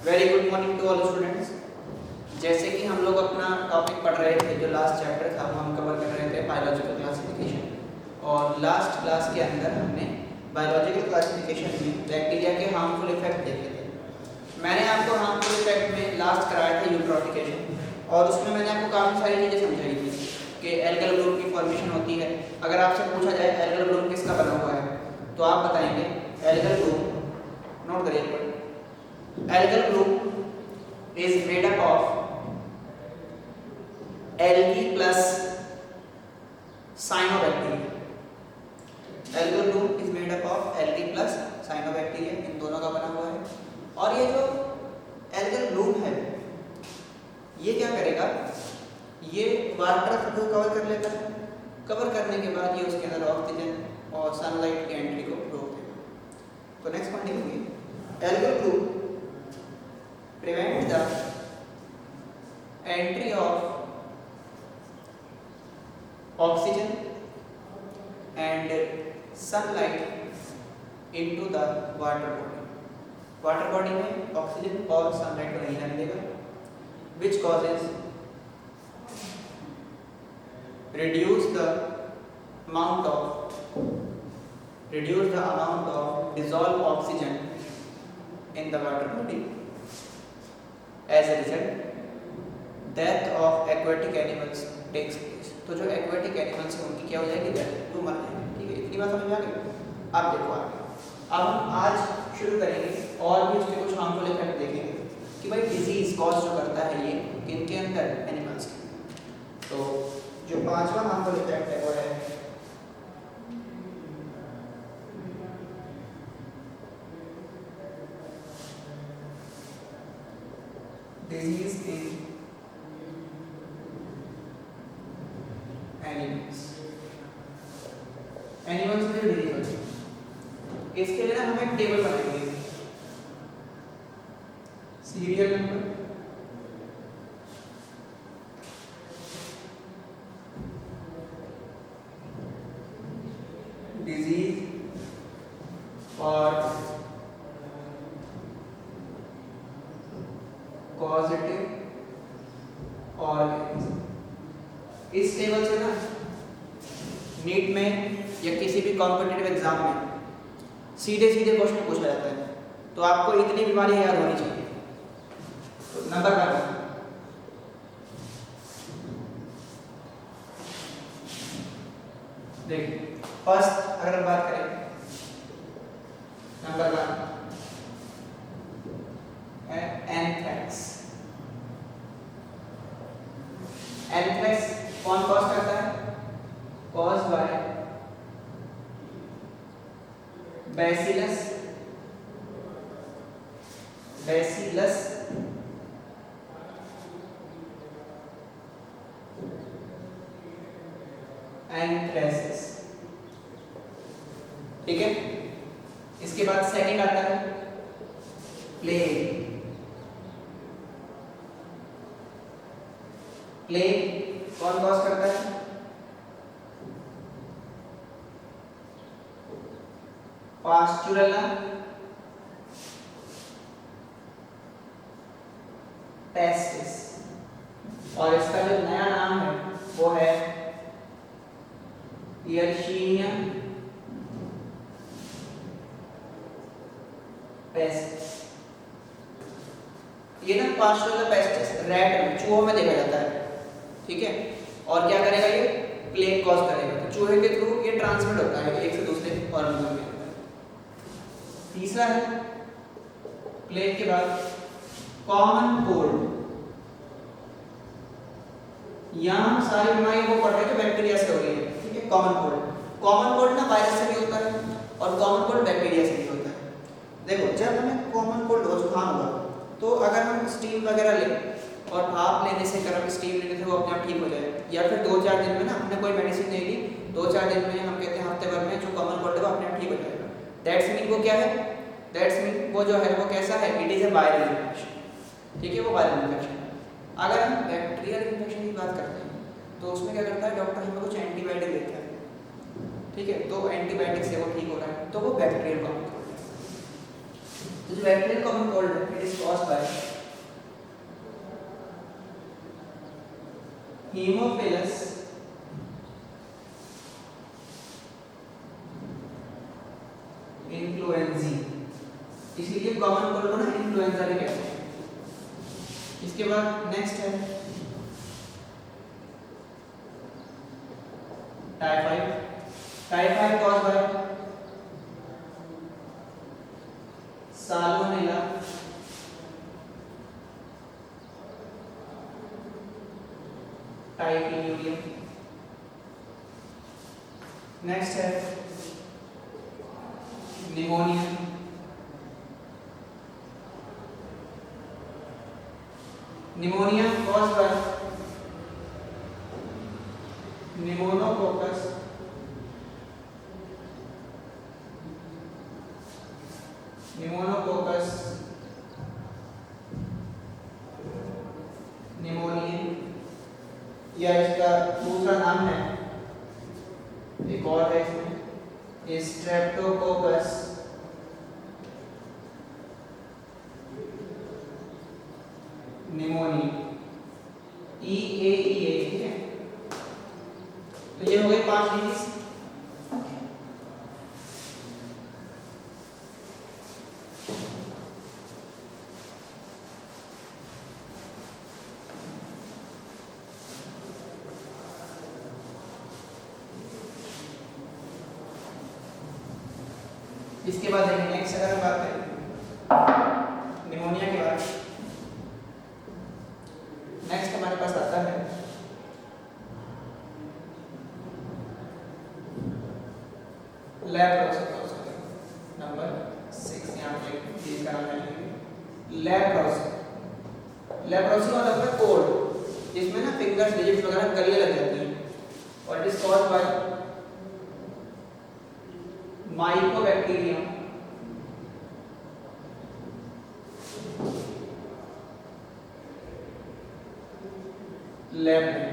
Very good morning to all students. जैसे कि हम लोग अपना टॉपिक पढ़ रहे थे, जो लास्ट चैप्टर था वो हम कवर कर रहे थे बायोलॉजिकल क्लासिफिकेशन, और लास्ट क्लास के अंदर हमने बायोलॉजिकल क्लासिफिकेशन में बैक्टीरिया के हार्मफुल इफेक्ट देखे थे। मैंने आपको हार्मफुल इफेक्ट में लास्ट कराया था यूट्रोफिकेशन, और उसमें मैंने आपको काफ़ी सारी चीज़ें समझाई थी कि एल्गल ग्रुप की फॉर्मेशन होती है। अगर आपसे पूछा जाए एल्गल ग्रुप किसका बना हुआ है, तो आप बताएंगे एल्गल ग्रुप, नोट करिए, algal group is made up of algae plus cyanobacteria. Algal group is made up of algae plus cyanobacteria, इन दोनों का बना हुआ है। और ये जो एल्गल ग्रुप है ये क्या करेगा, ये वाटर को कवर कर लेता है। कवर करने के बाद ये उसके अंदर ऑक्सीजन और सनलाइट की एंट्री को रोक देगा। तो नेक्स्ट पॉइंट लिखिए, algal group prevent the entry of oxygen and sunlight into the water body. Water body में ऑक्सीजन और सनलाइट को नहीं जाने देगा, which causes reduce the amount of dissolved oxygen in the water body. As a result, death of aquatic animals takes place. तो जो aquatic animals हैं उनकी क्या हो जाएगी, डेथ, वो मर जाएंगे। ठीक है, इतनी बात समझ में आ गई। अब देखो आगे, अब हम आज शुरू करेंगे और भी उसके कुछ हार्मफुल इफेक्ट देखेंगे कि भाई डिजीज कॉज जो करता है ये किनके अंदर, एनिमल्स के। तो जो पांचवा हार्मफुल इफेक्ट है वो है disease in animals। एनिमल्स में जो डिजीज होती है इसके लिए ना हम एक टेबल बनाएंगे, सीरियल नंबर, डिजीज और पॉजिटिव ऑर्गेनिज्म। इस टेबल से ना नीट में या किसी भी कॉम्पिटिटिव एग्जाम में सीधे सीधे क्वेश्चन पूछा जाता है, तो आपको इतनी बीमारियां याद होनी चाहिए। तो नंबर 1 देखिए, फर्स्ट अगर हम बात करें नंबर 1 एंथ्रेक्स। एंथ्रेक्स कौन कॉज करता है, कॉज बाय बैसिलस एंथ्रेसिस। ठीक है, इसके बाद सेकंड आता है प्लेग। प्लेग कौन कॉज करता है, पास्चुरेला पेस्टिस, और इसका जो नया नाम है वो है यर्शीनिया पेस्टिस। ये ना पास्चुरेला पेस्टिस रैट में, चूहों में देखा जाता है। ठीक है, और क्या करेगा, ये प्लेग कॉज करेगा। तो चूहे के थ्रू ये ट्रांसमिट होता है एक से दूसरे ऑर्गेनिज्म में। तीसरा है प्लेग के बाद कॉमन कोल्ड। यहाँ सारी बीमारी वो पढ़ रहे हैं जो बैक्टीरिया से हो रही है। ठीक है, कॉमन कोल्ड ना वायरस से भी होता है और कॉमन कोल्ड बैक्टीरिया से भी होता है। देखो, जब हमें कॉमन कोल्ड हो, जुकाम हुआ, तो अगर हम स्टीम वगैरह लें और भाप लेने से, गर्म स्टीम लेने से वो अपने आप ठीक हो जाए, या फिर 2-4 दिन में ना हमने कोई मेडिसिन ले ली, 2-4 दिन में, हम कहते हैं हफ्ते भर में, जो कॉमन कोल्ड है वो अपने आप ठीक हो जाएगा। दैट्स मीन वो क्या है, दैट्स मीन वो जो है वो कैसा है, it is a viral infection. ठीक है, वो वायरल इन्फेक्शन। अगर हम बैक्टीरियल इन्फेक्शन की बात करते हैं तो उसमें क्या करता है, डॉक्टर हमें कुछ एंटीबायोटिक देता है। ठीक है, तो एंटीबायोटिक से वो ठीक हो रहा है, तो वो बैक्टीरियल कॉमन कोल्ड है। तो जो बैक्टीरियल कॉमन कोल्ड है, it is caused bye Haemophilus influenzae, इसीलिए कॉमन कोल्ड को ना इन्फ्लुएंजा भी कहते हैं। इसके बाद नेक्स्ट है typhoid. Typhoid cause by Salmonella typhimurium. Next है pneumonia. Pneumonia cause by pneumococcus pneumonia, या इसका दूसरा नाम है, एक और है इसमें, स्ट्रेप्टोकोकस निमोनिया, EAEA, ठीक है। तो ये हो गए 5 डिजीज। इसके बाद देखिए नेक्स्ट अगर हम बात करें निमोनिया के बाद, नेक्स्ट हमारे पास आता है लेप्रोसिस। नंबर 6 यहाँ पे चीज का नाम है लेप्रोसिस। लेप्रोसिस मतलब है कोल्ड, जिसमें ना फिंगर्स डिजिट्स वगैरह गलने लग जाती हैं और it is caused bye Mycobacterium lab में,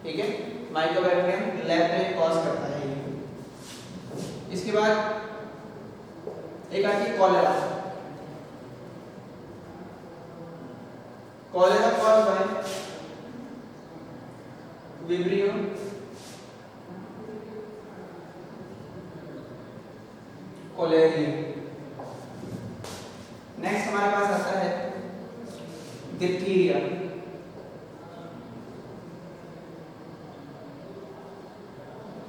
ठीक है। माइकोबैक्टीरियम लैब में कॉज करता है ये। इसके बाद एक आती है cholera. Cholera cause by Vibrio cholerae. Next हमारे पास आता है diphtheria.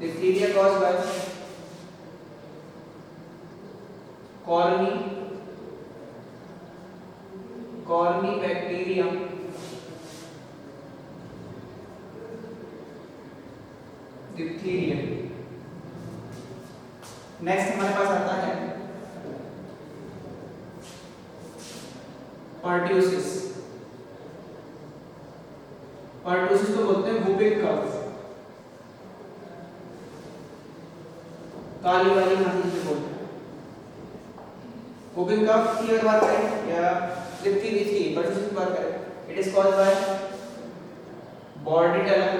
Diphtheria cause by Corynebacterium diphtheriae. Next हमारे पास आता है पर्ट्यूसिस। पर्ट्यूसिस को बोलते हैं वुपिंग कफ, काली वाली खांसी से बोलते हैं। वुपिंग कफ की अगर बात करें या डिप्थीरिया की, पर्ट्यूसिस की बात करें, it is caused by Bordetella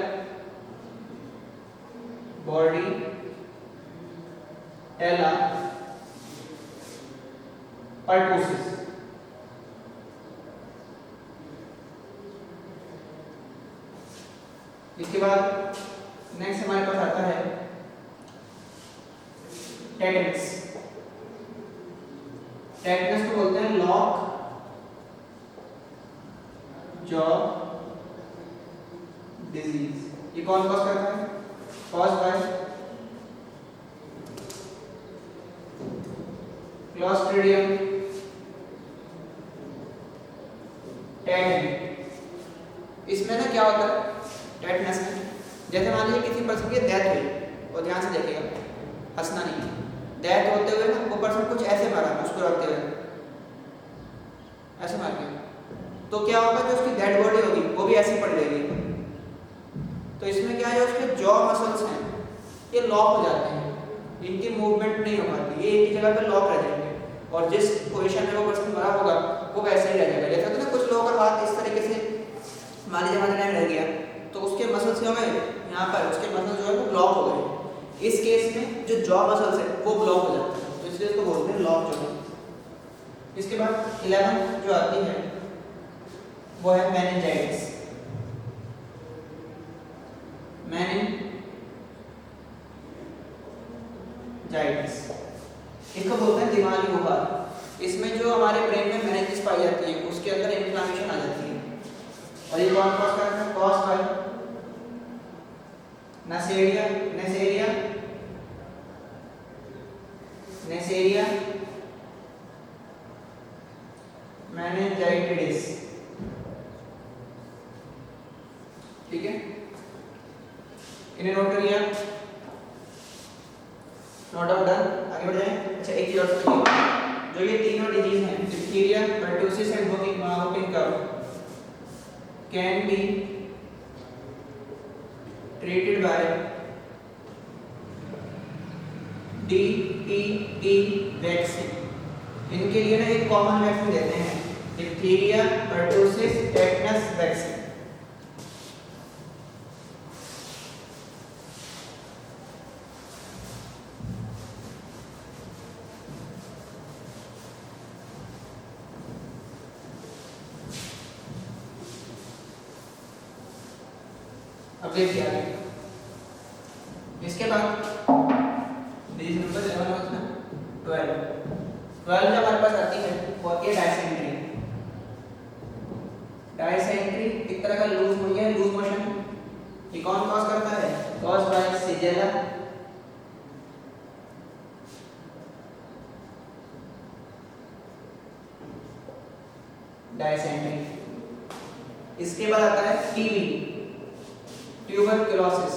pertussis. इसके बाद नेक्स्ट हमारे पास आता है टेटनस। टेटनस को बोलते हैं लॉक जॉ डिजीज। ये कौन कॉज करता है? Cause bye Clostridium tetani. इसमें ना क्या होता है टेटनस में, जैसे मान लीजिए किसी पर्सन की डेथ हुई, और ध्यान से देखिएगा, हंसना नहीं, डेथ होते हुए ना वो पर्सन कुछ ऐसे मारा मुस्कुराते हुए, ऐसे मार के, तो क्या होगा जो उसकी डेड बॉडी होगी वो भी ऐसी पड़ जाएगी। तो इसमें क्या है, उसके जॉ मसल्स हैं ये लॉक हो जाते हैं, इनकी मूवमेंट नहीं हो पाती, ये एक ही जगह पे लॉक रह जाएंगे, और जिस पोजीशन में वो पर्सन मरा होगा वो वैसे ही रह जाएगा। जैसा कि ना कुछ लोगों का हाथ इस तरीके से मान लीजिए हमारे टाइम रह गया, तो उसके मसल्स क्या हो गए, यहाँ पर उसके मसल्स जो है वो ब्लॉक हो गए। इस केस में जो जॉ मसल्स है वो ब्लॉक हो जाते हैं, तो इसलिए इसको बोलते हैं लॉक जॉ। इसके बाद 11 जो आती है वो है मेनिंजाइटिस। मेनिनजाइटिस, इसको बोलते हैं दिमागी बुखार। इसमें जो हमारे ब्रेन में मेनिंजेस पाई जाती है उसके अंदर इन्फ्लेमेशन आ जाती है, और ये कौन कॉज करता है? Cause by Neisseria meningitis. ठीक है, इन्हें नोट करिए, नोट डाउन डन। आगे बढ़ जाएं। अच्छा, एक चीज और समझिए, जो ये तीनों डिजीज हैं, diphtheria, pertussis and whooping cough, can be treated by DTT vaccine. इनके लिए ना एक कॉमन वैक्सीन देते हैं, डिप्थीरिया, परट्यूसिस, टेटनस वैक्सीन। अब देखिए आगे, इसके बाद डिजीज नंबर 11 होता है 12 जब हमारे पास आती है वो आती है डायसेंट्री। डायसेंट्री एक तरह का लूज मोशन। ये कौन कॉज करता है? Cause by Shigella dysenteriae. इसके बाद आता है टीबी, ट्यूबरक्यूलोसिस,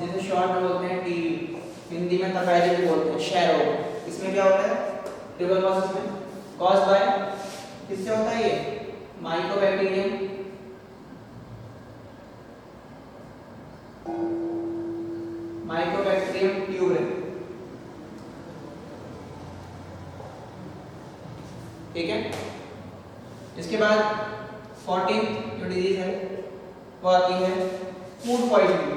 जिसे शॉर्ट में बोलते हैं टीबी, हिंदी में तपेदिक भी बोलते हैं, क्षय रोग। इसमें क्या होता है? ट्यूबरक्यूलोसिस में कॉज बाय किससे होता है? ये माइकोबैक्टीरियम ट्यूबरम। ठीक है, इसके बाद 14 जो डिजीज है वो आती है फूड पॉइजनिंग।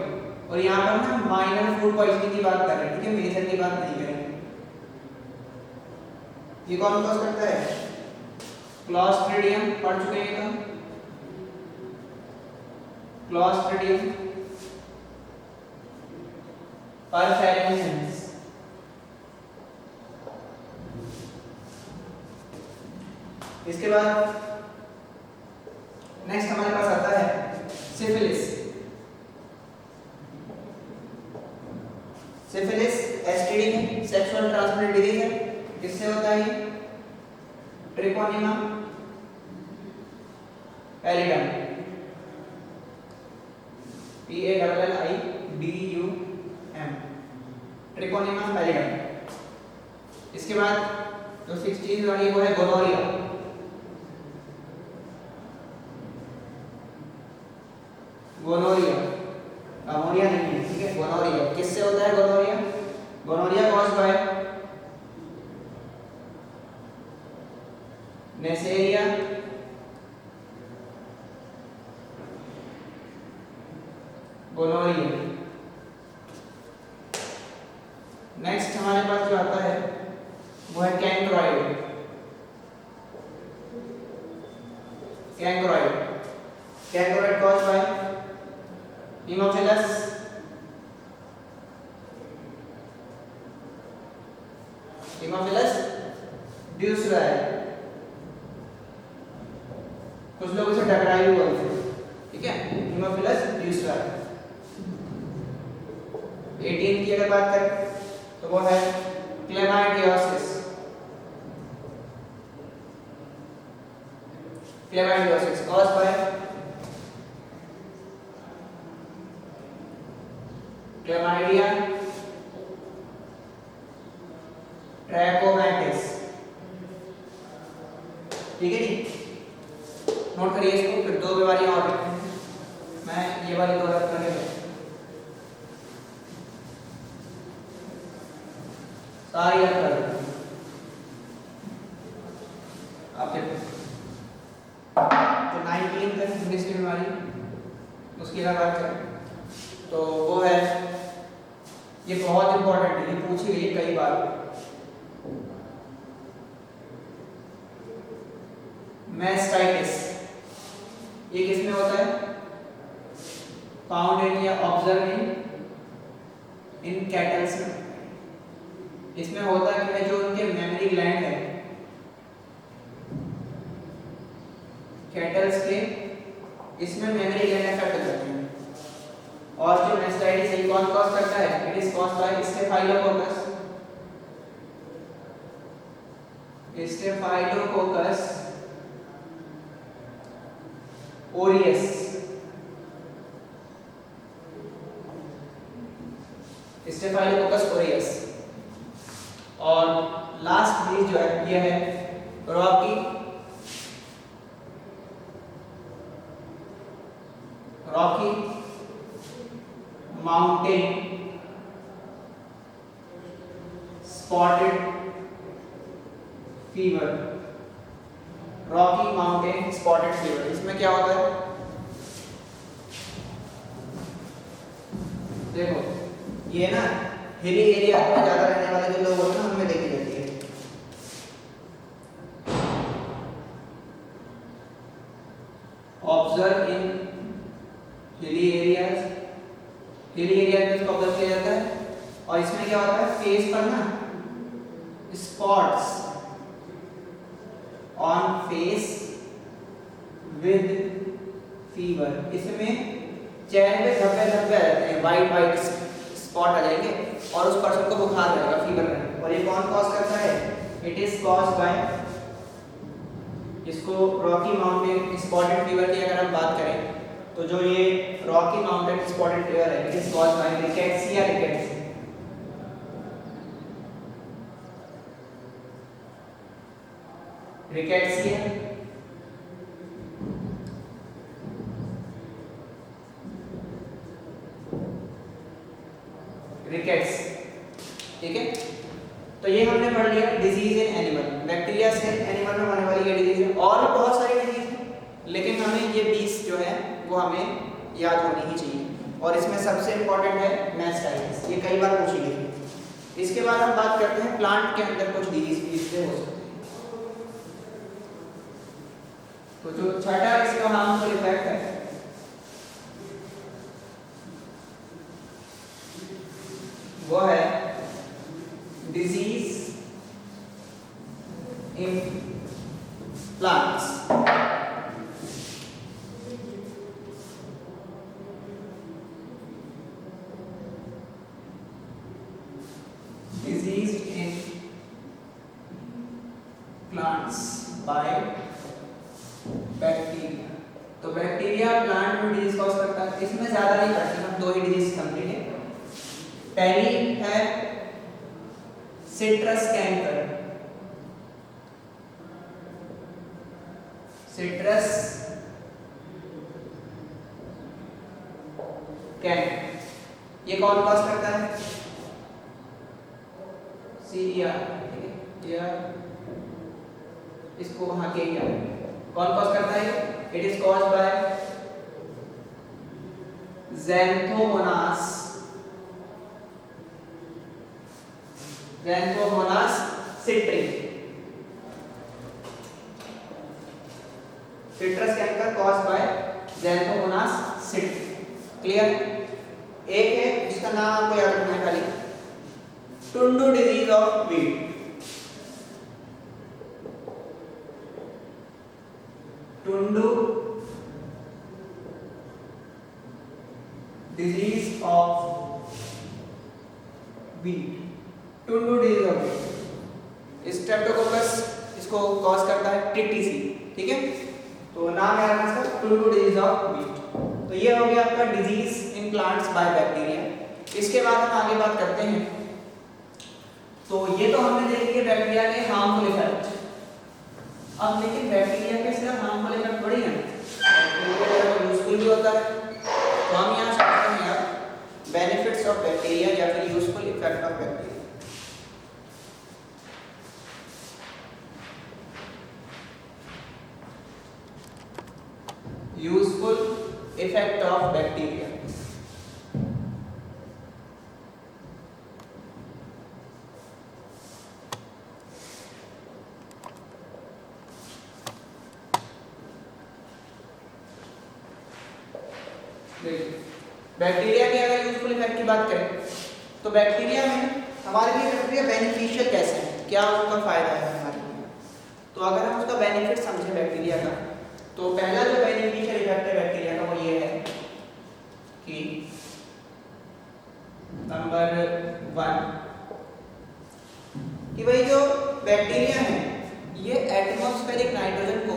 और यहाँ पर ना माइनर फूड पॉइजनिंग की बात कर रहे हैं, ठीक है, मेजर की बात नहीं करेंगे। ये कौन कॉज करता है? क्लॉस्ट्रिडियम, पढ़ चुके हैं तो क्लॉस्ट्रिडियम परफेरेंसेंस। इसके बाद नेक्स्ट हमारे पास आता है सिफिलिस। एसटीडी है, सेक्सुअल ट्रांसमिटेड डिजीज है। किससे होता है? ट्रिकोनिमा पैलिडम, PALLIDUM, ट्रिकोनिमा पैलिडम। इसके बाद जो 16 वाली वो है गोनोरिया। अमोनिया नहीं है, ठीक है, गोनोरिया। किससे होता है gonorrhoea? Gonorrhoea cause by Neisseria gonorrhoeae. Next हमारे पास जो आता है वो है chancroid. Cause by Hemophilus ducreyi. कुछ लोग इसे डकराई भी बोलते हैं, ठीक है, Hemophilus ड्यूसराई। 18 की अगर बात करें तो वो है chlamydiosis. Cause by Chlamydia trachomatis. ठीक है जी, नोट करिए इसको। फिर दो बीमारियां और रखते हैं, मैं ये वाली दो रख करके सारी याद कर दूं आपके। तो 19 तक 19 की बीमारी, उसकी अगर बात करें तो वो है, ये बहुत इंपॉर्टेंट है, ये पूछी गई है कई बार। मैस्टाइटिस। ये किसमें होता है? फाउंड इन या ऑब्जर्व इन कैटल्स में। इसमें होता है कि जो उनके मेमोरी ग्लैंड है कैटल्स के, इसमें मेमोरी ग्लैंड अफेक्ट हो जाते हैं। और जो मास्टाइटिस ये कौन कॉज करता है? It is caused bye staphylococcus. Staphylococcus Orius. Staphylococcus Orius. और लास्ट डिजीज जो है ये है Rocky mountain spotted fever. Rocky mountain spotted fever, इसमें क्या होता है? देखो ये ना हिली एरिया में ज्यादा रहने वाले जो लोग होते हैं उनमें देखी जाती है। Observe in hilly areas. Hilly area में इसको ऑब्जर्व किया जाता है। और इसमें क्या होता है? फेस पर ना spots on face with fever. इसमें चेहरे पे धब्बे धब्बे रहते हैं, वाइट वाइट स्पॉट आ जाएंगे और उस पर्सन को बुखार लगेगा, फीवर लगेगा। और ये कौन कॉज करता है? इट इज कॉज्ड बाय, इसको रॉकी माउंटेन स्पॉटेड फीवर की अगर हम बात करें तो जो ये रॉकी माउंटेन स्पॉटेड फीवर है, it is caused bye rickettsia rickets. Rickettsia rickets, ठीक है। तो ये हमने पढ़ लिया डिजीज इन एनिमल, बैक्टीरिया से एनिमल में होने वाली ये डिजीज है। और भी बहुत सारी डिजीज है, लेकिन हमें ये 20 जो है वो हमें याद होनी ही चाहिए। और इसमें सबसे इंपॉर्टेंट है मास्टाइटिस, ये कई बार पूछी गई है। इसके बाद हम बात करते हैं प्लांट के अंदर कुछ डिजीज भी इससे हो सकते हैं। तो जो छठा इसका हार्मफुल इफेक्ट है वो है disease in plants. Disease in plants by bacteria. तो बैक्टीरिया प्लांट में डिजीज कॉज करता है। इसमें ज्यादा नहीं पढ़ते हम, 2 ही डिजीज कंप्लीट है। पहली है सिट्रस कैंकर। सिट्रस कैंकर ये कौन कॉज करता है? CER, ठीक है। इसको वहां के क्या कौन कॉज करता है? It is caused by Xanthomonas. Xanthomonas citri. Citrus canker caused by Xanthomonas citri. Clear? एक है जिसका नाम आपको याद रखना है खाली, tundu disease of wheat. Tundu disease of wheat. Tundu disease of wheat, Streptococcus इसको कॉज करता है, TTC, ठीक है। तो नाम है इसका टुंडू डिजीज ऑफ वीट। तो ये हो गया आपका disease in plants by bacteria. इसके बाद हम आगे बात करते हैं। तो ये तो हमने देख लिया बैक्टीरिया के हार्मफुल इफेक्ट। अब लेकिन बैक्टीरिया के सिर्फ हार्मफुल इफेक्ट थोड़ी है, बैक्टीरिया यूजफुल भी होता है। तो हम यहाँ समझते हैं यार बेनिफिट्स ऑफ बैक्टीरिया या फिर useful effect of bacteria. Useful effect of bacteria. Bacteria के अगर यूजफुल इफेक्ट की बात करें तो बैक्टीरिया में हमारे लिए बैक्टीरिया बेनिफिशियल कैसे है, क्या उसका फायदा है हमारे लिए। तो अगर हम उसका बेनिफिट समझें बैक्टीरिया का, तो पहला जो बेनिफिशियल इफेक्ट है बैक्टीरिया का वो ये है कि नंबर 1 कि भाई जो बैक्टीरिया है ये एटमॉस्फेरिक नाइट्रोजन को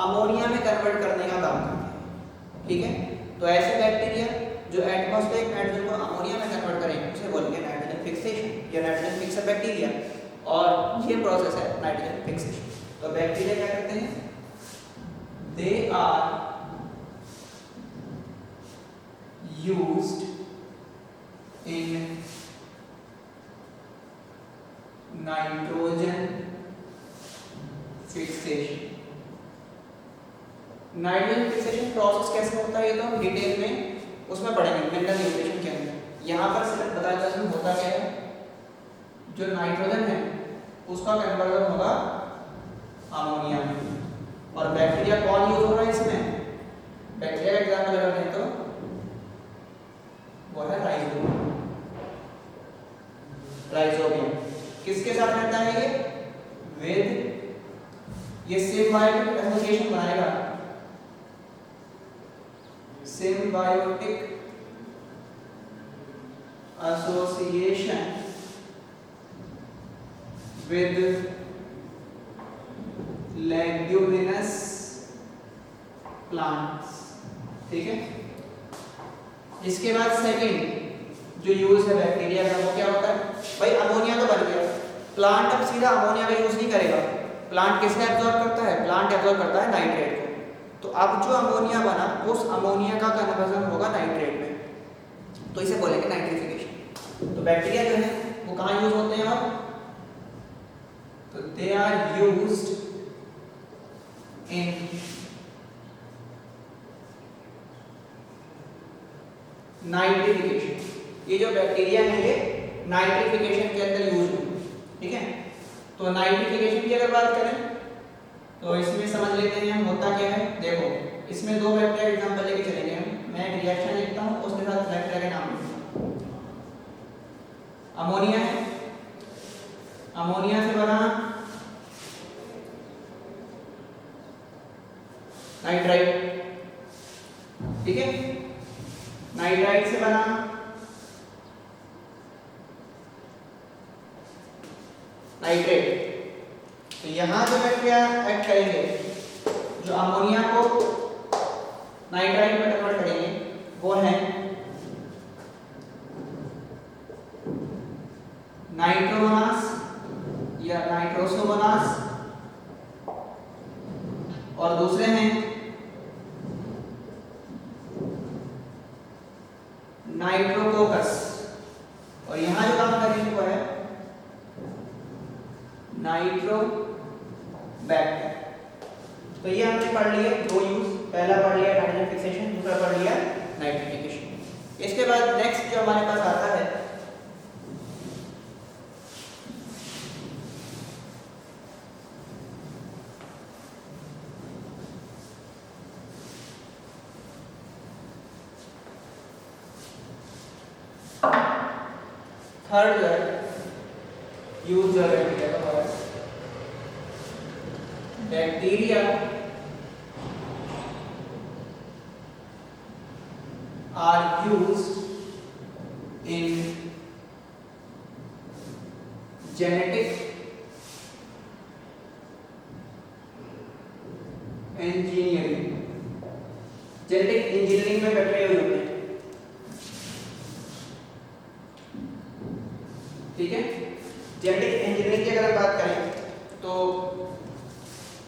अमोनिया में कन्वर्ट करने का काम करते हैं, ठीक है। तो ऐसे बैक्टीरिया जो एटमॉस्फेरिक नाइट्रोजन को अमोनिया में कन्वर्ट करेंगे उसे बोलेंगे नाइट्रोजन फिक्सेशन या नाइट्रोजन फिक्सर बैक्टीरिया, और ये प्रोसेस है नाइट्रोजन फिक्सेशन। तो बैक्टीरिया क्या करते हैं, they are used in nitrogen fixation. Nitrogen fixation process कैसे होता है ये तो हम डिटेल में उसमें पढ़ेंगे मिनरल न्यूट्रिशन के अंदर। यहाँ पर सिर्फ बताया जाए होता क्या है, जो नाइट्रोजन है उसका कन्वर्जन होगा अमोनिया में, और बैक्टीरिया कौन यूज हो रहा है इसमें, बैक्टीरिया का एग्जाम्पल अगर दें तो वो है राइजोबियम। किसके साथ रहता है ये, विद ये सिम्बायोटिक एसोसिएशन बनाएगा, symbiotic association with leguminous plants, ठीक है। इसके बाद सेकंड जो यूज है बैक्टीरिया का वो क्या होता है, भाई अमोनिया तो बन गया, प्लांट अब सीधा अमोनिया का यूज नहीं करेगा, प्लांट किससे एब्जॉर्ब करता है, प्लांट एब्जॉर्ब करता है नाइट्रेट को। तो अब जो अमोनिया बना उस अमोनिया का कन्वर्जन होगा नाइट्रेट में, तो इसे बोलेंगे नाइट्रिफिकेशन। तो बैक्टीरिया जो है वो कहाँ यूज होते हैं, और तो they are used in nitrification. ये जो बैक्टीरिया है ये नाइट्रिफिकेशन के अंदर यूज है, ठीक है। तो नाइट्रिफिकेशन की अगर बात करें तो इसमें समझ लेते हैं हम होता क्या है। देखो इसमें दो बैक्टीरिया एग्जांपल लेके चलेंगे हम, मैं एक रिएक्शन लिखता हूँ उसके साथ बैक्टीरिया के नाम लिखता हूँ। अमोनिया है, अमोनिया से बना नाइट्राइट, ठीक है, नाइट्राइट से बना नाइट्रेट। तो यहां जो बैक्टीरिया एक्ट करेंगे, जो अमोनिया को नाइट्राइट में कन्वर्ट करेंगे वो है नाइट्रोमोनास या नाइट्रोसोमोनास, और दूसरे हैं नाइट्रोकोकस, और यहां जो काम करेंगे वो है नाइट्रोबैक्टर। तो ये हमने पढ़ लिया दो यूज, पहला पढ़ लिया नाइट्रोजन फिक्सेशन, दूसरा पढ़ लिया नाइट्रिफिकेशन। इसके बाद नेक्स्ट जो हमारे पास आता है थर्ड यूज जो बैक्टीरिया का है, bacteria are used in genetic engineering. Genetic engineering में बैक्टीरिया यूज होते हैं, ठीक है। जेनेटिक इंजीनियरिंग की अगर बात करें तो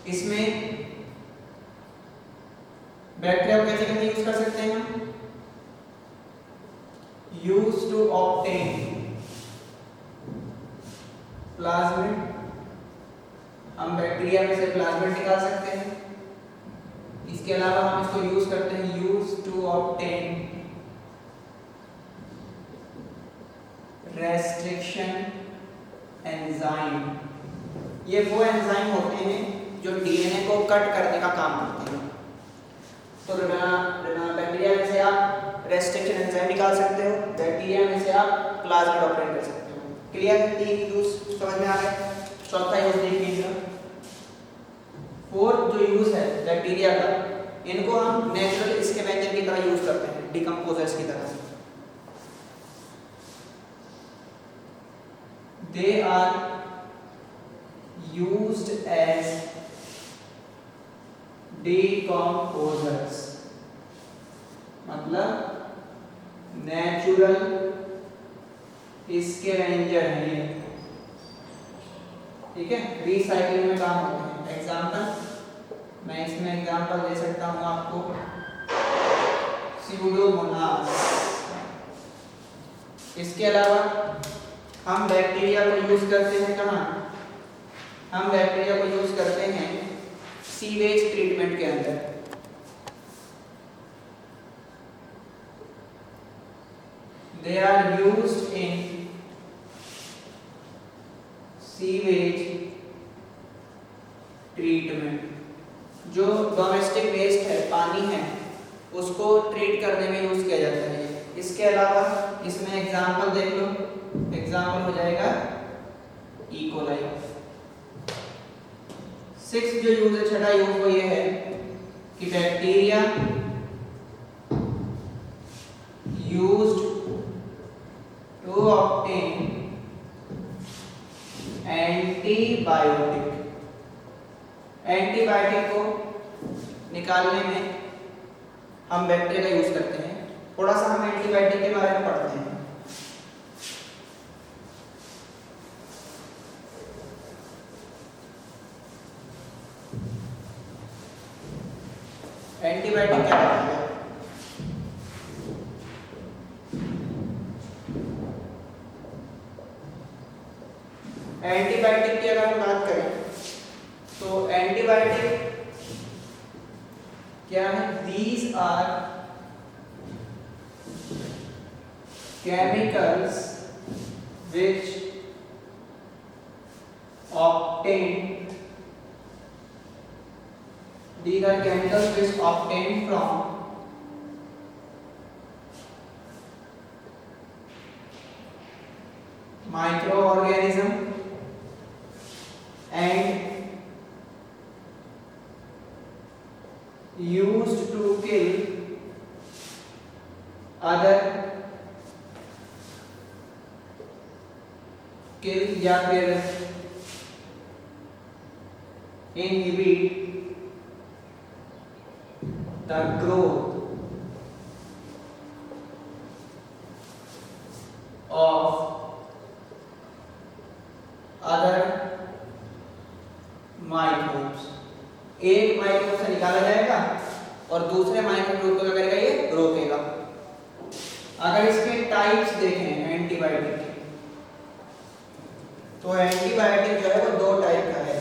इसमें बैक्टीरिया को कैसे कैसे यूज कर सकते हैं हम, यूज टू ऑब्टेन प्लाज्मिड, हम बैक्टीरिया में से प्लाज्मिड निकाल सकते हैं। इसके अलावा हम इसको यूज करते हैं use to obtain restriction enzyme. ये वो एंजाइम होते हैं जो डीएनए को कट करने का काम करते हैं। तो बैक्टीरिया में से आप रेस्ट्रिक्शन एंजाइम निकाल सकते हो, बैक्टीरिया में से आप प्लाज्मिड ऑपरेट कर सकते हो। क्लियर? 3 यूज समझ में आ गए। चौथा यूज देख लीजिए। फोर्थ जो यूज है बैक्टीरिया का, इनको हम नेचुरल स्कैवेंजर की तरह यूज करते हैं, डिकम्पोजर्स की तरह। They are used as decomposers, मतलब नेचुरल स्कैवेंजर है ये, ठीक है। रिसाइकलिंग में काम होते हैं। एग्जांपल मैं इसमें एग्जांपल दे सकता हूं आपको, स्यूडोमोनास। इसके अलावा हम बैक्टीरिया को यूज करते हैं कहाँ? हम बैक्टीरिया को यूज करते हैं सीवेज ट्रीटमेंट के अंदर। They are used in sewage treatment. जो डोमेस्टिक वेस्ट है, पानी है, उसको ट्रीट करने में यूज किया जाता है। इसके अलावा इसमें एग्जांपल देख लो, एग्जांपल हो जाएगा ई कोलाई। 6 जो यूज है, छठा यूज वो ये है कि bacteria used to obtain antibiotic. Antibiotic को निकालने में हम बैक्टीरिया का यूज करते हैं। थोड़ा सा हम एंटीबायोटिक के बारे में पढ़ते हैं। एंटीबायोटिक क्या होता है? एंटीबायोटिक की अगर हम बात करें तो एंटीबायोटिक क्या है? These are chemicals which obtained these are chemicals which obtained from microorganism and used to kill other या फिर inhibit the growth of other microbes। एक माइक्रोब से निकाला जाएगा और दूसरे माइक्रोब को क्या करेगा? ये रोकेगा। अगर इसके टाइप्स देखें एंटीबायोटिक के, तो एंटीबायोटिक जो है वो 2 टाइप का है।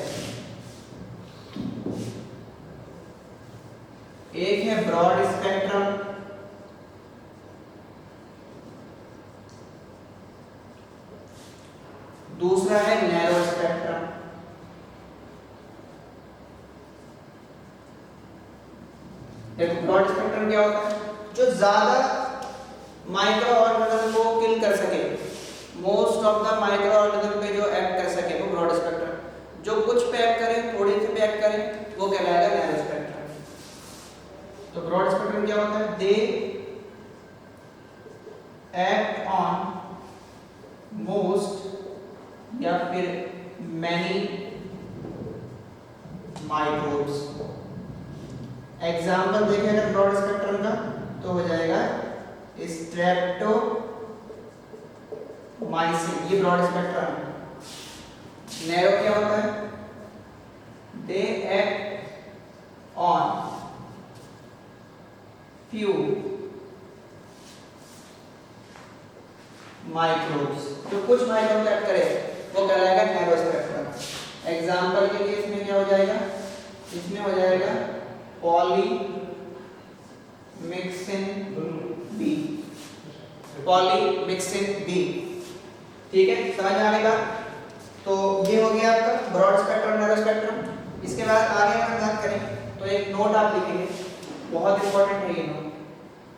एक है ब्रॉड स्पेक्ट्रम, दूसरा है नैरो स्पेक्ट्रम। देखो ब्रॉड स्पेक्ट्रम क्या होता है? जो ज्यादा माइक्रो ऑर्गेनिज्म को किल कर सके, most of the micro organism पे जो एक्ट कर सके वो ब्रॉड स्पेक्ट्रम। जो कुछ पे एक्ट करे, थोड़ी सी पे एक्ट करे, वो कहलाएगा नैरो स्पेक्ट्रम। तो ब्रॉड स्पेक्ट्रम क्या होता है? दे एक्ट ऑन मोस्ट या फिर मैनी माइक्रोब्स। एग्जाम्पल देखेंगे ब्रॉड स्पेक्ट्रम का तो हो जाएगा स्ट्रेप्टोमाइसिन, ये ब्रॉड स्पेक्ट्रम है। नैरो क्या होता है? They act on few microbes। जो कुछ माइक्रोब एक्ट करे वो कहलाएगा नैरो स्पेक्ट्रम। एग्जांपल के लिए इसमें क्या हो जाएगा? इसमें हो जाएगा पॉलीमिक्सिन बी, पॉलीमिक्सिन बी। ठीक है, समझ में आएगा? तो ये हो गया आपका ब्रॉड स्पेक्ट्रम, नैरो स्पेक्ट्रम। इसके बाद आगे हम बात करें तो एक नोट आप लिखेंगे, बहुत इंपॉर्टेंट है ये नोट।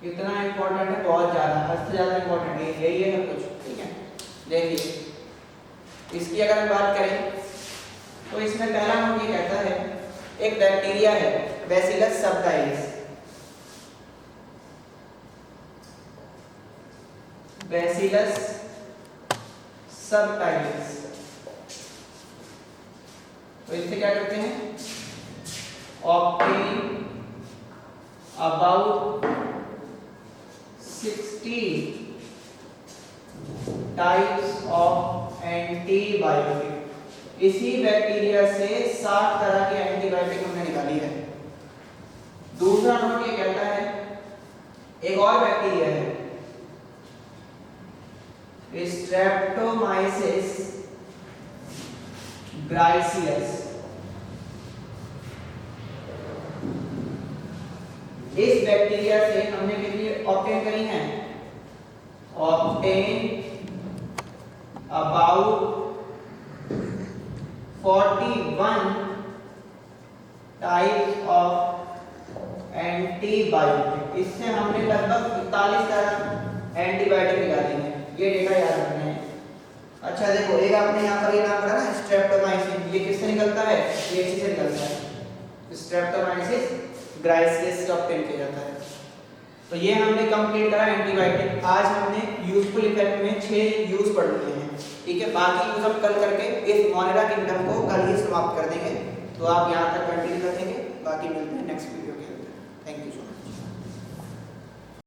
इतना इम्पोर्टेंट है, बहुत ज़्यादा, हद से ज़्यादा इम्पोर्टेंट है, यही है सब कुछ, ठीक है। देखिए इसकी अगर हम बात करें तो इसमें पहला नोट ये कहता है एक बैक्टीरिया है बैसिलस सबटाइलिस, बैसिलस सबटाइलिस। तो इससे क्या करते हैं, obtain about 60 types of antibiotic. इसी बैक्टीरिया से 60 तरह की एंटीबायोटिक हमने निकाली है। दूसरा नोट ये कहता है एक और बैक्टीरिया है स्ट्रेप्टोमाइसिस ग्राइसियस। इस बैक्टीरिया से हमने कितनी ऑब्टेन करी हैं, obtain about 41 types of antibiotic. इससे हमने लगभग 41 तरह एंटीबायोटिक निकाली है, ये डेटा याद रखना है। अच्छा देखो, एक आपने यहाँ पर ये नाम पढ़ा ना स्ट्रेप्टोमाइसिस, ये किससे निकलता है, ये इसी से निकलता है, स्ट्रेप्टोमाइसिस ग्राइसियस से ऑब्टेन किया जाता है। तो ये हमने कंप्लीट करा एंटीबायोटिक। आज हमने यूजफुल इफेक्ट में 6 यूज पढ़ लिए हैं, ठीक है। बाकी यूज हम कल करके इस मोनेरा किंगडम को कल ही समाप्त कर देंगे। तो आप यहाँ तक कंटिन्यू कर देंगे, बाकी मिलते हैं नेक्स्ट वीडियो के अंदर। Thank you.